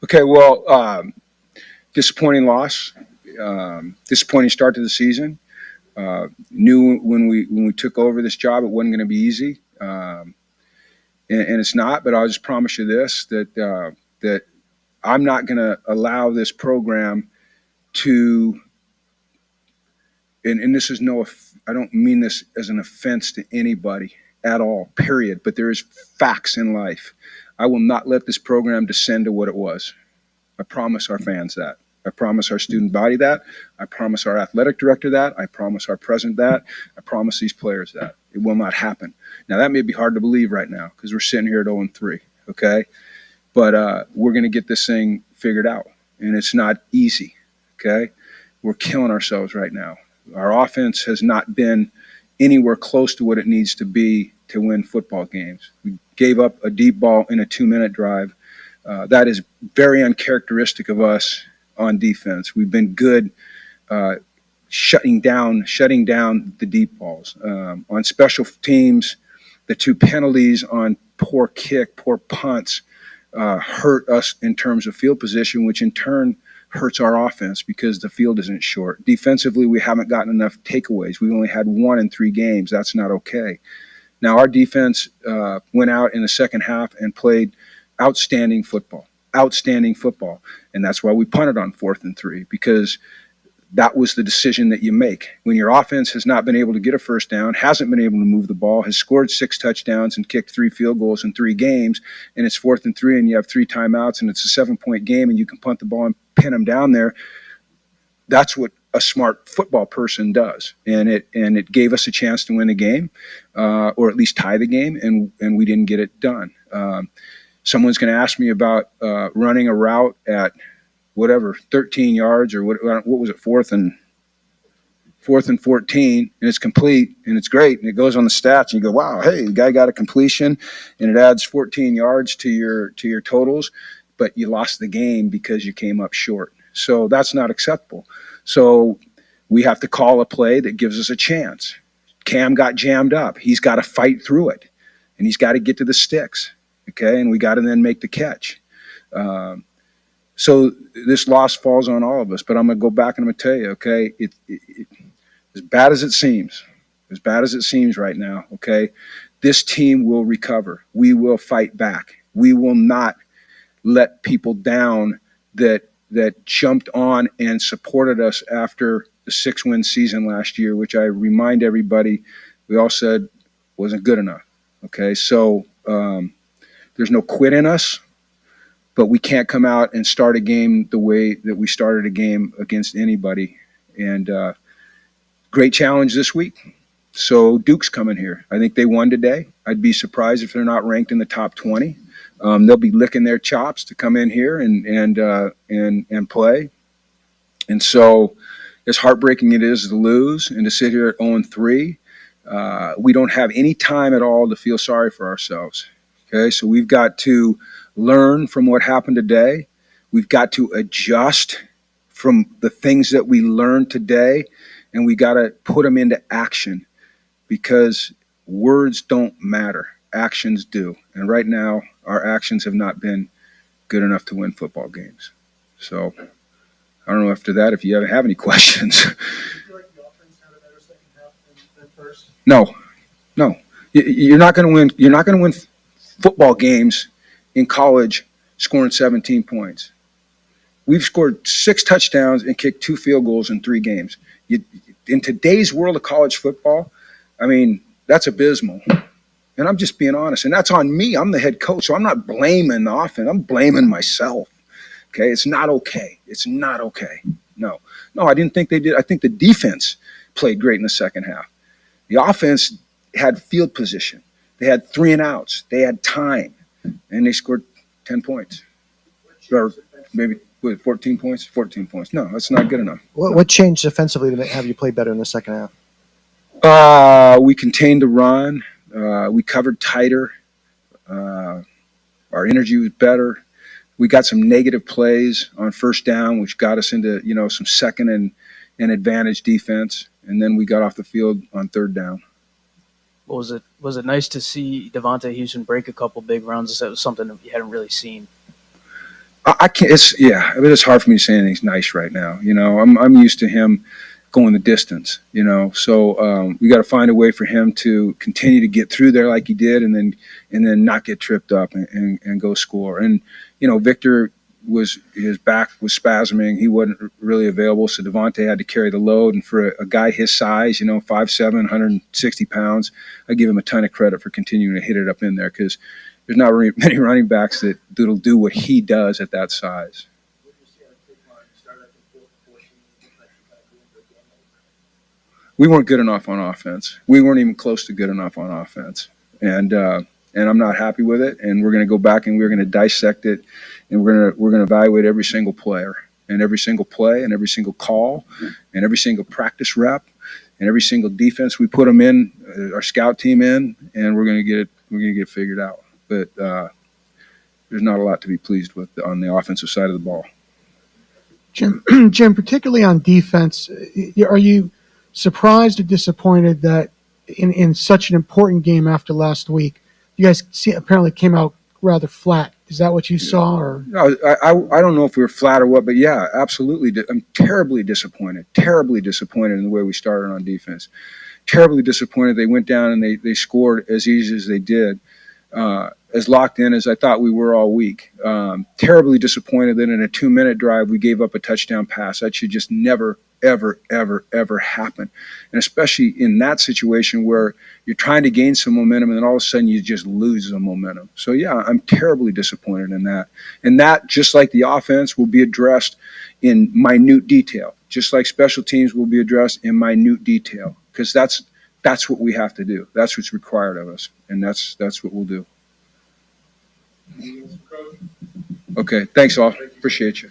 Okay, well, disappointing loss, disappointing start to the season. Knew when we took over this job, it wasn't going to be easy, and it's not. But I'll just promise you this: that I'm not going to allow this program to. And this is no, I don't mean this as an offense to anybody at all. Period. But there is facts in life. I will not let this program descend to what it was. I promise our fans that. I promise our student body that. I promise our athletic director that. I promise our president that. I promise these players that. It will not happen. Now, that may be hard to believe right now because we're sitting here at 0-3, okay? But we're going to get this thing figured out, and it's not easy, okay? We're killing ourselves right now. Our offense has not been anywhere close to what it needs to be to win football games. We gave up a deep ball in a 2-minute drive. That is very uncharacteristic of us on defense. We've been good shutting down the deep balls. On special teams, the 2 penalties on poor punts hurt us in terms of field position, which in turn hurts our offense because the field isn't short. Defensively, we haven't gotten enough takeaways. We've only had 1 in 3 games. That's not okay. Now, our defense went out in the second half and played outstanding football. And that's why we punted on 4th and 3, because that was the decision that you make. When your offense has not been able to get a first down, hasn't been able to move the ball, has scored 6 touchdowns and kicked 3 field goals in 3 games, and it's 4th and 3 and you have 3 timeouts and it's a 7-point game and you can punt the ball and pin them down there, that's what a smart football person does. And it gave us a chance to win the game, or at least tie the game, and we didn't get it done. Someone's going to ask me about running a route at whatever 13 yards or what was it, 4th and 14, and it's complete and it's great and it goes on the stats and you go, wow, hey, the guy got a completion and it adds 14 yards to your totals, but you lost the game because you came up short. So that's not acceptable. So we have to call a play that gives us a chance. Cam got jammed up. He's got to fight through it, and he's got to get to the sticks, okay? And we got to then make the catch. So this loss falls on all of us, but I'm going to go back and I'm going to tell you, okay, as bad as it seems right now, okay, this team will recover. We will fight back. We will not let people down that jumped on and supported us after the 6-win season last year, which I remind everybody, we all said wasn't good enough. Okay, so there's no quit in us, but we can't come out and start a game the way that we started a game against anybody. And great challenge this week. So Duke's coming here. I think they won today. I'd be surprised if they're not ranked in the top 20. They'll be licking their chops to come in here and play. And so, as heartbreaking it is to lose and to sit here at 0-3, we don't have any time at all to feel sorry for ourselves. Okay, so we've got to learn from what happened today. We've got to adjust from the things that we learned today, and we got to put them into action, because words don't matter. Actions do. And right now, our actions have not been good enough to win football games. So I don't know after that if you have any questions. Do you feel like the offense had a better second half than first? No. You're not going to win. You're not going to win football games in college scoring 17 points. We've scored 6 touchdowns and kicked 2 field goals in 3 games. In today's world of college football, I mean, that's abysmal. And I'm just being honest. And that's on me. I'm the head coach, so I'm not blaming the offense. I'm blaming myself. Okay? It's not okay. It's not okay. No, I didn't think they did. I think the defense played great in the second half. The offense had field position. They had 3 and outs. They had time. And they scored 10 points. Or maybe 14 points? 14 points. No, that's not good enough. What changed defensively to have you play better in the second half? We contained the run. We covered tighter. Our energy was better. We got some negative plays on first down, which got us into some second and advantage defense, and then we got off the field on third down. Was it nice to see Devontae Houston break a couple big runs? That was something that you hadn't really seen. I can't. It's hard for me to say anything's nice right now. I'm used to him going the distance. So we got to find a way for him to continue to get through there like he did, and then not get tripped up and go score. And Victor his back was spasming. He wasn't really available, so Devontae had to carry the load. And for a guy his size, 5'7", 160 pounds, I give him a ton of credit for continuing to hit it up in there, because there's not very many running backs that'll do what he does at that size. We weren't good enough on offense. We weren't even close to good enough on offense. And I'm not happy with it. And we're going to go back and we're going to dissect it, and we're going to evaluate every single player and every single play and every single call and every single practice rep and every single defense we put them in, our scout team in, and we're going to get it figured out. But there's not a lot to be pleased with on the offensive side of the ball. Jim, particularly on defense, are you surprised or disappointed that in such an important game after last week, you guys apparently came out rather flat? Is that what you saw? Or no, I don't know if we were flat or what, but yeah, absolutely. I'm terribly disappointed in the way we started on defense. Terribly disappointed they went down and they scored as easy as they did. As locked in as I thought we were all week. Terribly disappointed that in a 2-minute drive we gave up a touchdown pass. That should just never, ever, ever, ever happen. And especially in that situation where you're trying to gain some momentum and then all of a sudden you just lose the momentum. So yeah, I'm terribly disappointed in that. And that, just like the offense, will be addressed in minute detail. Just like special teams will be addressed in minute detail. Because that's what we have to do. That's what's required of us. And that's what we'll do. Okay, thanks all. Appreciate you.